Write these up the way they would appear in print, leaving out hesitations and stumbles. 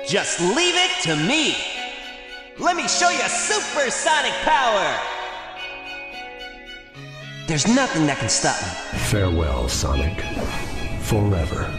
Just leave it to me. Let me show you super sonic power. There's nothing that can stop me. Farewell, Sonic. Forever.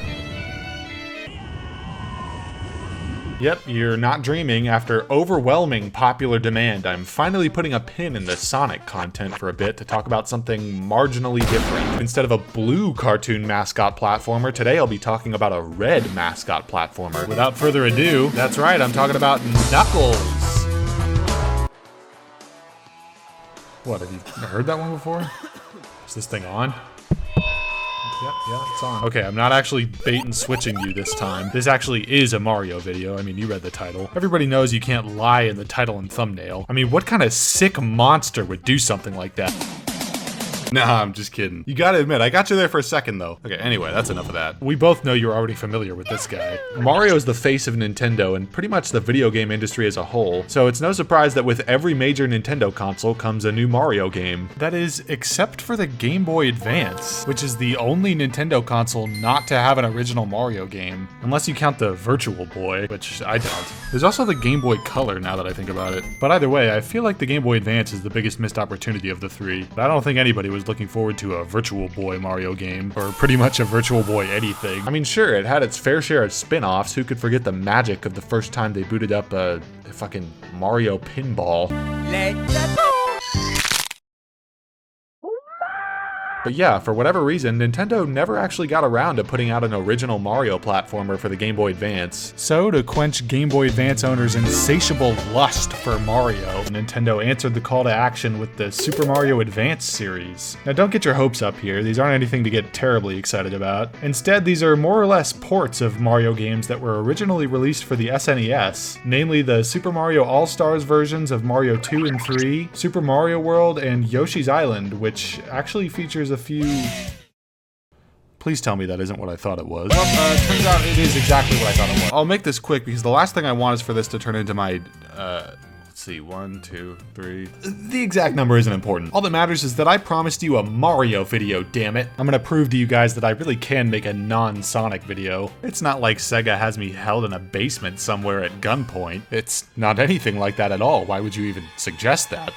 Yep, you're not dreaming. After overwhelming popular demand, I'm finally putting a pin in the Sonic content for a bit to talk about something marginally different. Instead of a blue cartoon mascot platformer, today I'll be talking about a red mascot platformer. Without further ado, that's right, I'm talking about Knuckles. What, have you heard that one before? Is this thing on? Yeah, it's on. Okay, I'm not actually bait and switching you this time. This actually is a Mario video. I mean, you read the title. Everybody knows you can't lie in the title and thumbnail. I mean, what kind of sick monster would do something like that? Nah, I'm just kidding. You gotta admit, I got you there for a second though. Okay, anyway, that's enough of that. We both know you're already familiar with this guy. Mario is the face of Nintendo and pretty much the video game industry as a whole, so it's no surprise that with every major Nintendo console comes a new Mario game. That is, except for the Game Boy Advance, which is the only Nintendo console not to have an original Mario game, unless you count the Virtual Boy, which I don't. There's also the Game Boy Color now that I think about it. But either way, I feel like the Game Boy Advance is the biggest missed opportunity of the three. But I don't think anybody was looking forward to a Virtual Boy Mario game, or pretty much a Virtual Boy anything. I mean, sure, it had its fair share of spin-offs. Who could forget the magic of the first time they booted up a fucking Mario pinball? But yeah, for whatever reason, Nintendo never actually got around to putting out an original Mario platformer for the Game Boy Advance. So, to quench Game Boy Advance owners' insatiable lust for Mario, Nintendo answered the call to action with the Super Mario Advance series. Now don't get your hopes up here, these aren't anything to get terribly excited about. Instead, these are more or less ports of Mario games that were originally released for the SNES, namely the Super Mario All-Stars versions of Mario 2 and 3, Super Mario World, and Yoshi's Island, which actually features a few... Please tell me that isn't what I thought it was. Well, turns out it is exactly what I thought it was. I'll make this quick because the last thing I want is for this to turn into my, let's see, 1, 2, 3. The exact number isn't important. All that matters is that I promised you a Mario video, damn it. I'm gonna prove to you guys that I really can make a non-Sonic video. It's not like Sega has me held in a basement somewhere at gunpoint. It's not anything like that at all. Why would you even suggest that?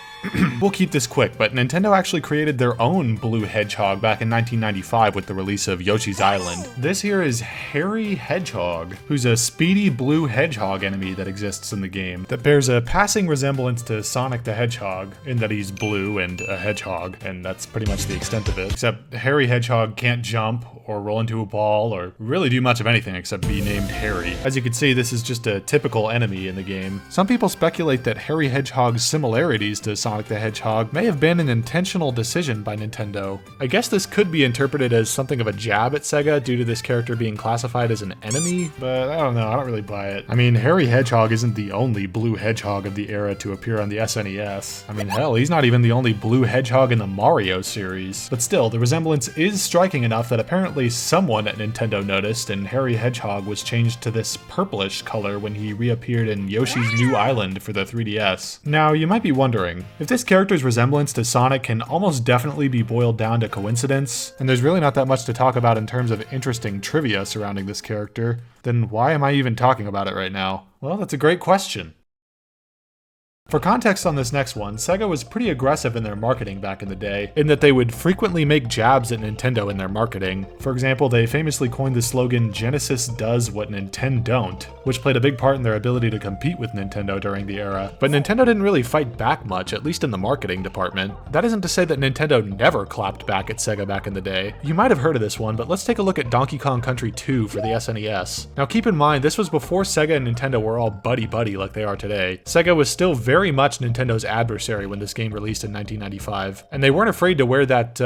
We'll keep this quick, but Nintendo actually created their own blue hedgehog back in 1995 with the release of Yoshi's Island. This here is Hairy Hedgehog, who's a speedy blue hedgehog enemy that exists in the game that bears a passing resemblance to Sonic the Hedgehog in that he's blue and a hedgehog, and that's pretty much the extent of it. Except Hairy Hedgehog can't jump or roll into a ball or really do much of anything except be named Harry. As you can see, this is just a typical enemy in the game. Some people speculate that Hairy Hedgehog's similarities to Sonic the Hedgehog may have been an intentional decision by Nintendo. I guess this could be interpreted as something of a jab at Sega due to this character being classified as an enemy, but I don't know, I don't really buy it. I mean, Hairy Hedgehog isn't the only blue hedgehog of the era to appear on the SNES. I mean, hell, he's not even the only blue hedgehog in the Mario series. But still, the resemblance is striking enough that apparently someone at Nintendo noticed, and Hairy Hedgehog was changed to this purplish color when he reappeared in Yoshi's New Island for the 3DS. Now, you might be wondering, if this character's resemblance to Sonic can almost definitely be boiled down to coincidence, and there's really not that much to talk about in terms of interesting trivia surrounding this character, then why am I even talking about it right now? Well, that's a great question. For context on this next one, Sega was pretty aggressive in their marketing back in the day, in that they would frequently make jabs at Nintendo in their marketing. For example, they famously coined the slogan, "Genesis does what Nintendo don't," which played a big part in their ability to compete with Nintendo during the era. But Nintendo didn't really fight back much, at least in the marketing department. That isn't to say that Nintendo never clapped back at Sega back in the day. You might have heard of this one, but let's take a look at Donkey Kong Country 2 for the SNES. Now keep in mind, this was before Sega and Nintendo were all buddy-buddy like they are today. Sega was still very much Nintendo's adversary when this game released in 1995, and they weren't afraid to wear that,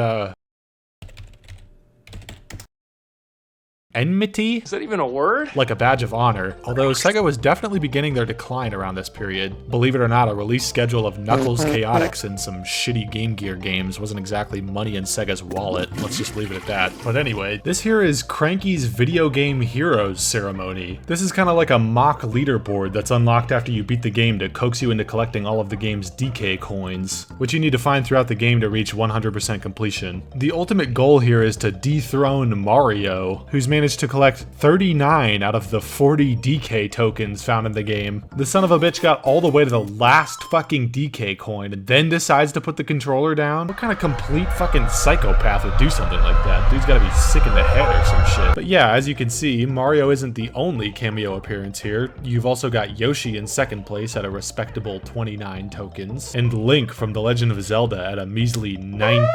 enmity? Is that even a word? Like a badge of honor. Although Sega was definitely beginning their decline around this period. Believe it or not, a release schedule of Knuckles Chaotix and some shitty Game Gear games wasn't exactly money in Sega's wallet. Let's just leave it at that. But anyway, this here is Cranky's Video Game Heroes ceremony. This is kind of like a mock leaderboard that's unlocked after you beat the game to coax you into collecting all of the game's DK coins, which you need to find throughout the game to reach 100% completion. The ultimate goal here is to dethrone Mario, who's managed managed to collect 39 out of the 40 DK tokens found in the game. The son of a bitch got all the way to the last fucking DK coin and then decides to put the controller down? What kind of complete fucking psychopath would do something like that? Dude's gotta be sick in the head or some shit. But yeah, as you can see, Mario isn't the only cameo appearance here. You've also got Yoshi in second place at a respectable 29 tokens, and Link from The Legend of Zelda at a measly 19.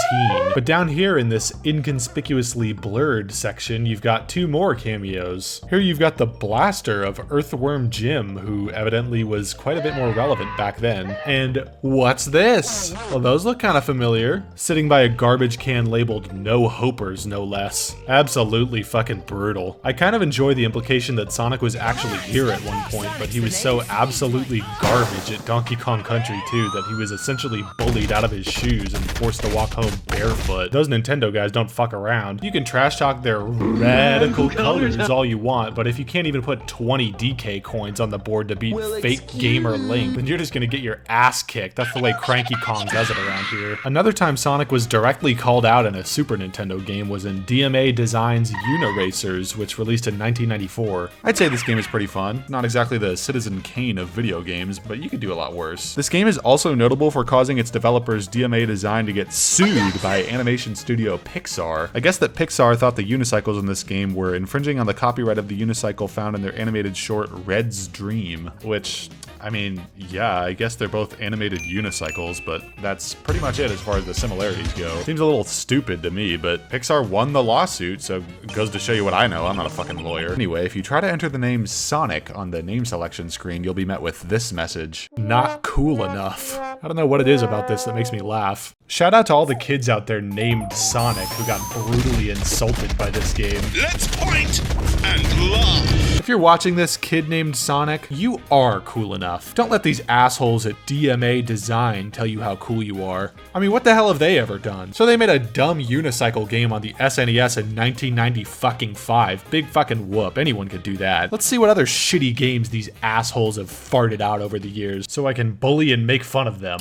But down here in this inconspicuously blurred section, you've got two more cameos. Here you've got the blaster of Earthworm Jim, who evidently was quite a bit more relevant back then. And what's this? Well, those look kind of familiar. Sitting by a garbage can labeled No Hopers, no less. Absolutely fucking brutal. I kind of enjoy the implication that Sonic was actually here at one point, but he was so absolutely garbage at Donkey Kong Country 2 that he was essentially bullied out of his shoes and forced to walk home barefoot. Those Nintendo guys don't fuck around. You can trash talk their radical colors all you want, but if you can't even put 20 DK coins on the board to beat fake gamer Link, then you're just gonna get your ass kicked. That's the way Cranky Kong does it around here. Another time Sonic was directly called out in a Super Nintendo game was in DMA Design's Uniracers, which released in 1994. I'd say this game is pretty fun. Not exactly the Citizen Kane of video games, but you could do a lot worse. This game is also notable for causing its developers DMA Design to get sued by animation studio Pixar. I guess that Pixar thought the unicycles in this game were infringing on the copyright of the unicycle found in their animated short Red's Dream, which, I mean, yeah, I guess they're both animated unicycles, but that's pretty much it as far as the similarities go. Seems a little stupid to me, but Pixar won the lawsuit, so it goes to show you what I know. I'm not a fucking lawyer. Anyway, if you try to enter the name Sonic on the name selection screen, you'll be met with this message: not cool enough. I don't know what it is about this that makes me laugh. Shout out to all the kids out there named Sonic who got brutally insulted by this game. Let's point and laugh. If you're watching this, kid named Sonic, you are cool enough. Don't let these assholes at DMA Design tell you how cool you are. I mean, what the hell have they ever done? So they made a dumb unicycle game on the SNES in 1995. Big fucking whoop. Anyone could do that. Let's see what other shitty games these assholes have farted out over the years so I can bully and make fun of them.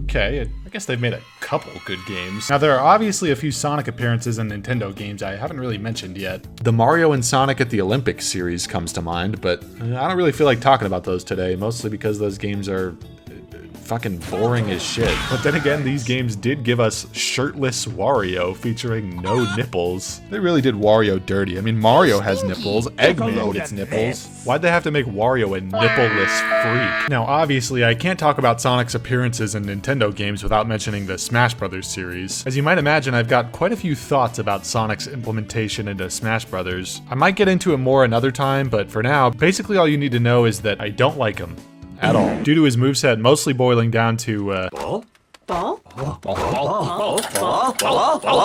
Okay, I guess they've made a couple good games. Now, there are obviously a few Sonic appearances in Nintendo games I haven't really mentioned yet. The Mario and Sonic at the Olympics series comes to mind, but I don't really feel like talking about those today, mostly because those games are fucking boring as shit. But then again, these games did give us shirtless Wario featuring no nipples. They really did Wario dirty. I mean, Mario has nipples, Eggman gets nipples. Why'd they have to make Wario a nippleless freak? Now, obviously, I can't talk about Sonic's appearances in Nintendo games without mentioning the Smash Bros. Series. As you might imagine, I've got quite a few thoughts about Sonic's implementation into Smash Bros. I might get into it more another time, but for now, basically all you need to know is that I don't like him at all, due to his moveset mostly boiling down to,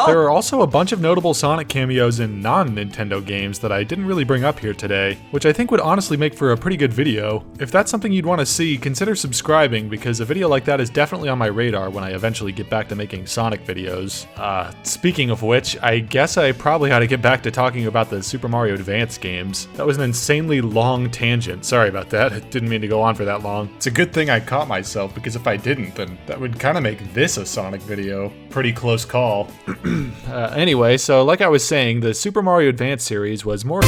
There are also a bunch of notable Sonic cameos in non-Nintendo games that I didn't really bring up here today, which I think would honestly make for a pretty good video. If that's something you'd want to see, consider subscribing, because a video like that is definitely on my radar when I eventually get back to making Sonic videos. Speaking of which, I guess I probably ought to get back to talking about the Super Mario Advance games. That was an insanely long tangent. Sorry about that. I didn't mean to go on for that long. It's a good thing I caught myself, because if I didn't, then that would kind of make this a Sonic video. Pretty close call. Anyway, so like I was saying, the Super Mario Advance series was more